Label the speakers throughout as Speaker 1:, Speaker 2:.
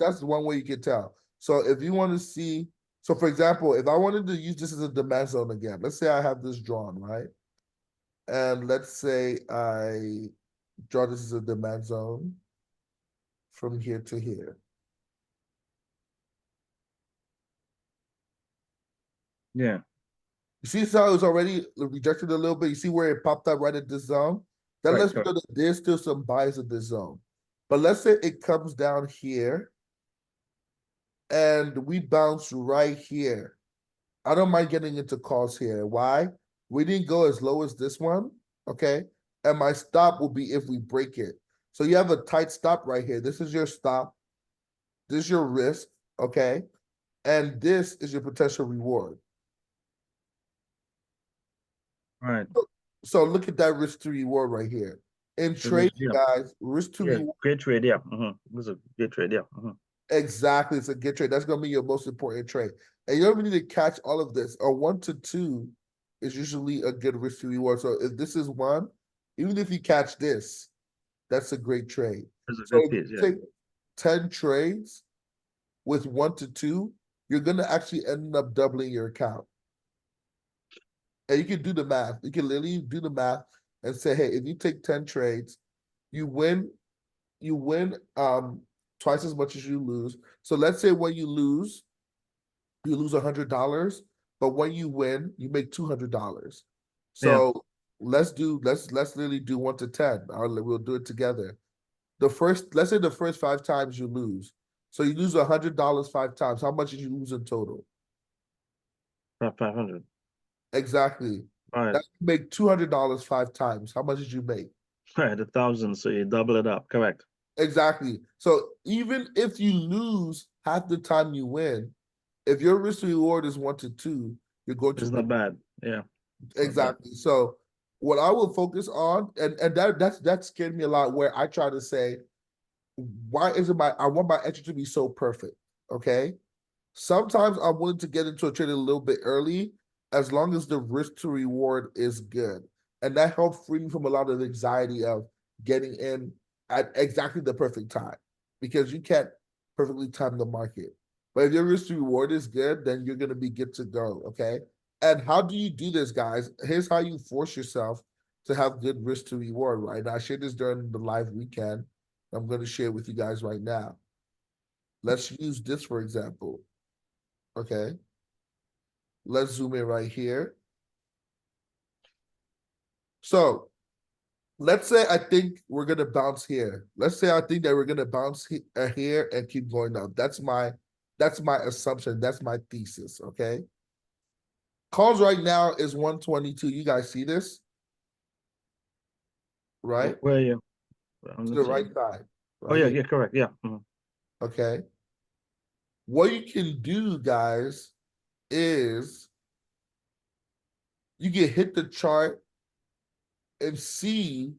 Speaker 1: that's one way you can tell. So if you want to see, so for example, if I wanted to use this as a demand zone again, let's say I have this drawn, right? And let's say I draw this as a demand zone from here to here.
Speaker 2: Yeah.
Speaker 1: You see how it's already rejected a little bit? You see where it popped up right at this zone? That
Speaker 2: Right,
Speaker 1: lets me
Speaker 2: correct.
Speaker 1: know that there's still some bias in this zone. But let's say it comes down here and we bounce right here. I don't mind getting into calls here. Why? We didn't go as low as this one, okay? And my stop will be if we break it. So you have a tight stop right here. This is your stop. This is your risk, okay? And this is your potential reward.
Speaker 2: Right.
Speaker 1: So look at that risk to reward right here. In trading,
Speaker 2: Yeah.
Speaker 1: guys, risk to
Speaker 2: Yeah.
Speaker 1: reward.
Speaker 2: Great trade. Yeah. This is a good trade. Yeah.
Speaker 1: Exactly. It's a good trade. That's gonna be your most important trade. And you don't even need to catch all of this. A 1 to 2 is usually a good risk to reward. So if this is one, even if you catch this, that's a great trade.
Speaker 2: It's a
Speaker 1: So
Speaker 2: good
Speaker 1: if
Speaker 2: piece.
Speaker 1: you
Speaker 2: Yeah.
Speaker 1: take 10 trades with 1 to 2, you're gonna actually end up doubling your account. And you can do the math. You can literally do the math and say, hey, if you take 10 trades, you win twice as much as you lose. So let's say when you lose $100, but when you win, you make $200.
Speaker 2: Yeah.
Speaker 1: So let's literally do 1 to 10. We'll do it together. Let's say the first 5 times you lose. So you lose $100 5 times. How much did you lose in total?
Speaker 2: 500.
Speaker 1: Exactly.
Speaker 2: Right.
Speaker 1: That you make $200 5 times. How much did you make?
Speaker 2: Right. 1,000. So you double it up. Correct.
Speaker 1: Exactly. So even if you lose half the time you win, if your risk to reward is 1 to 2, you're going to
Speaker 2: It's not bad. Yeah. It's not bad.
Speaker 1: exactly. So what I will focus on, and that scared me a lot, where I try to say, why isn't I want my entry to be so perfect? Okay. Sometimes I'm willing to get into a trade a little bit early as long as the risk to reward is good. And that helps free me from a lot of anxiety of getting in at exactly the perfect time because you can't perfectly time the market. But if your risk to reward is good, then you're going to be good to go. Okay. And how do you do this, guys? Here's how you force yourself to have good risk to reward, right? Now, I shared this during the live weekend. I'm going to share it with you guys right now. Let's use this for example. Okay. Let's zoom in right here. So let's say I think we're gonna bounce here. Let's say I think that we're gonna bounce here and keep going up. That's my assumption. That's my thesis. Okay. Calls right now is 122. You guys see this? Right?
Speaker 2: Where are you?
Speaker 1: To the
Speaker 2: Let's
Speaker 1: right
Speaker 2: see.
Speaker 1: side.
Speaker 2: Oh,
Speaker 1: Right
Speaker 2: yeah.
Speaker 1: here.
Speaker 2: Yeah. Correct. Yeah.
Speaker 1: Okay. What you can do, guys, is you can hit the chart and see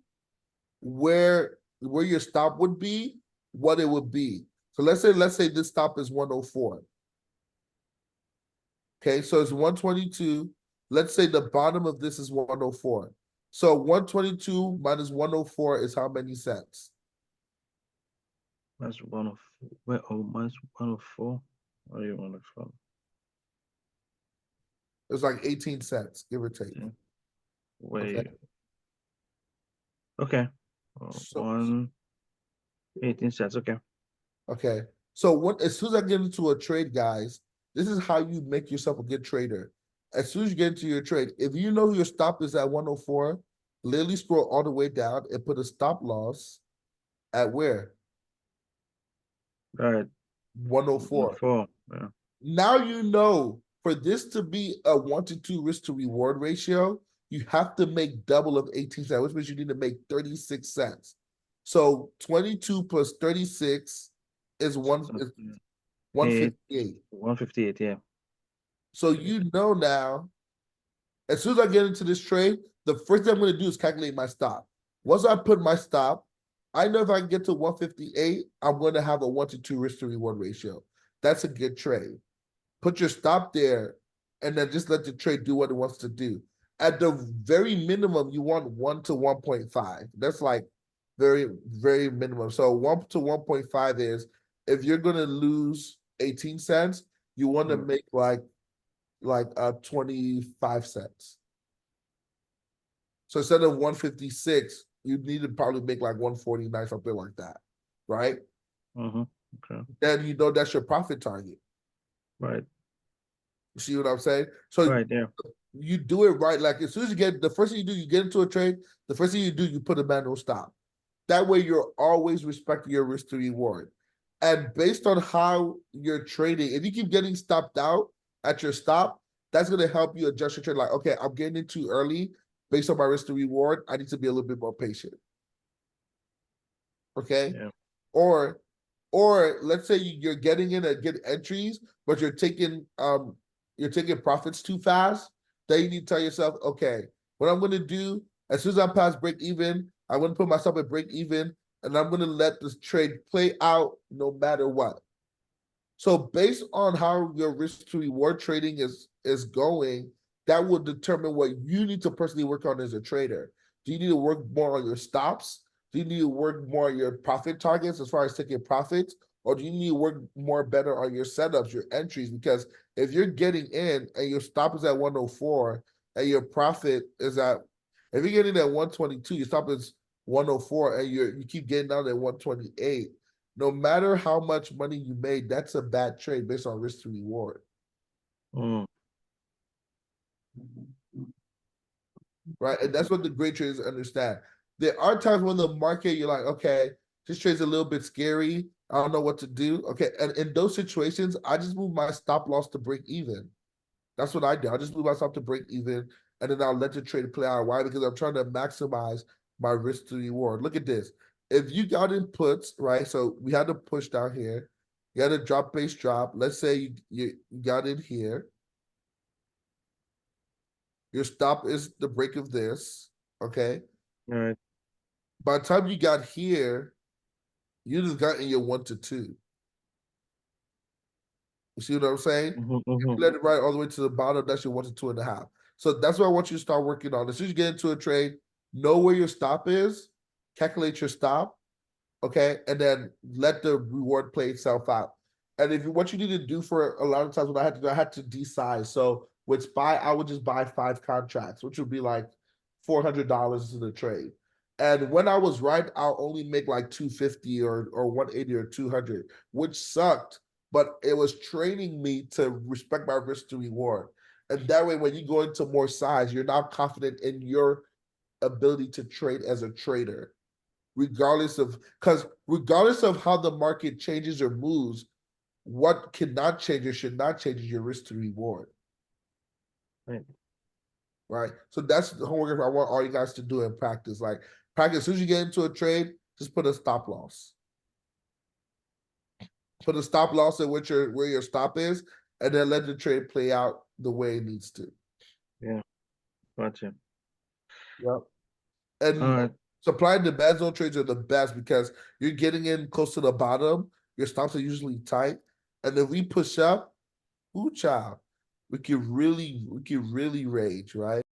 Speaker 1: where your stop would be, what it would be. So let's say this stop is 104. Okay, so it's 122. Let's say the bottom of this is 104. So 122 minus 104 is how many cents?
Speaker 2: Minus 104. Where? Oh, minus 104. What do you want to from?
Speaker 1: It's like 18 cents, give or take.
Speaker 2: Yeah.
Speaker 1: Okay.
Speaker 2: Wait. Okay.
Speaker 1: So
Speaker 2: 1 18 cents. Okay.
Speaker 1: okay. So what as soon as I get into a trade, guys, this is how you make yourself a good trader. As soon as you get into your trade, if you know your stop is at 104, literally scroll all the way down and put a stop loss at where?
Speaker 2: All right.
Speaker 1: 104.
Speaker 2: 104. Yeah.
Speaker 1: Now you know for this to be a 1 to 2 risk to reward ratio, you have to make double of 18 cents, which means you need to make 36 cents. So 22 plus 36 is
Speaker 2: So,
Speaker 1: is
Speaker 2: yeah.
Speaker 1: 158.
Speaker 2: 158. Yeah.
Speaker 1: So you know now, as soon as I get into this trade, the first thing I'm going to do is calculate my stop. Once I put my stop, I know if I can get to 158, I'm going to have a 1 to 2 risk to reward ratio. That's a good trade. Put your stop there, and then just let the trade do what it wants to do. At the very minimum, you want 1 to 1.5. That's like very, very minimum. So 1 to 1.5 is if you're gonna lose 18 cents, you want to
Speaker 2: Mm.
Speaker 1: make like 25 cents. So instead of 156, you need to probably make like 149, something like that, right?
Speaker 2: Mm-hmm. Okay.
Speaker 1: Then you know that's your profit target.
Speaker 2: Right.
Speaker 1: You see what I'm saying? So
Speaker 2: Right. Yeah.
Speaker 1: you do it right. Like as soon as you get the first thing you do, you get into a trade. The first thing you do, you put a manual stop. That way, you're always respecting your risk to reward. And based on how you're trading, if you keep getting stopped out at your stop, that's going to help you adjust your trade. Like, okay, I'm getting in too early based on my risk to reward. I need to be a little bit more patient. Okay.
Speaker 2: Yeah.
Speaker 1: Or or let's say you're getting in at good entries, but you're taking profits too fast. Then you need to tell yourself, okay, what I'm gonna do as soon as I'm past break even, I'm gonna put myself at break even, and I'm gonna let this trade play out no matter what. So based on how your risk to reward trading is going, that will determine what you need to personally work on as a trader. Do you need to work more on your stops? Do you need to work more on your profit targets as far as taking profits? Or do you need to work more better on your setups, your entries? Because if you're getting in and your stop is at 104 and your profit is at, if you're getting at 122, your stop is 104 and you keep getting down at 128, no matter how much money you made, that's a bad trade based on risk to reward.
Speaker 2: Mm.
Speaker 1: Right. And that's what the great traders understand. There are times when the market, you're like, okay, this trade's a little bit scary. I don't know what to do. Okay. And in those situations, I just move my stop loss to break even. That's what I do. I just move myself to break even and then I'll let the trade play out. Why? Because I'm trying to maximize my risk to reward. Look at this. If you got in puts, right? So we had to push down here. You had a drop base drop. Let's say you got in here. Your stop is the break of this. Okay.
Speaker 2: All right.
Speaker 1: By the time you got here, you just got in your 1 to 2. You see what I'm saying?
Speaker 2: Mm-hmm.
Speaker 1: You
Speaker 2: Mm-hmm.
Speaker 1: let it right all the way to the bottom. That's your 1 to 2.5. So that's what I want you to start working on. As soon as you get into a trade, know where your stop is, calculate your stop, okay, and then let the reward play itself out. And if what you need to do for a lot of times when I had to do, I had to desize. So with SPY, I would just buy 5 contracts, which would be like $400 in the trade. And when I was right, I'll only make like 250 or 180 or 200, which sucked, but it was training me to respect my risk to reward. And that way, when you go into more size, you're now confident in your ability to trade as a trader regardless of how the market changes or moves, what cannot change or should not change is your risk to reward.
Speaker 2: Right.
Speaker 1: Right. So that's the homework I want all you guys to do in practice. Like practice as soon as you get into a trade, just put a stop loss. Put a stop loss at where your stop is, and then let the trade play out the way it needs to.
Speaker 2: Yeah. Gotcha.
Speaker 1: Yep.
Speaker 2: All
Speaker 1: And
Speaker 2: right.
Speaker 1: supply and demand zone trades are the best because you're getting in close to the bottom. Your stops are usually tight, and if we push up, ooh, child, we can really rage, right?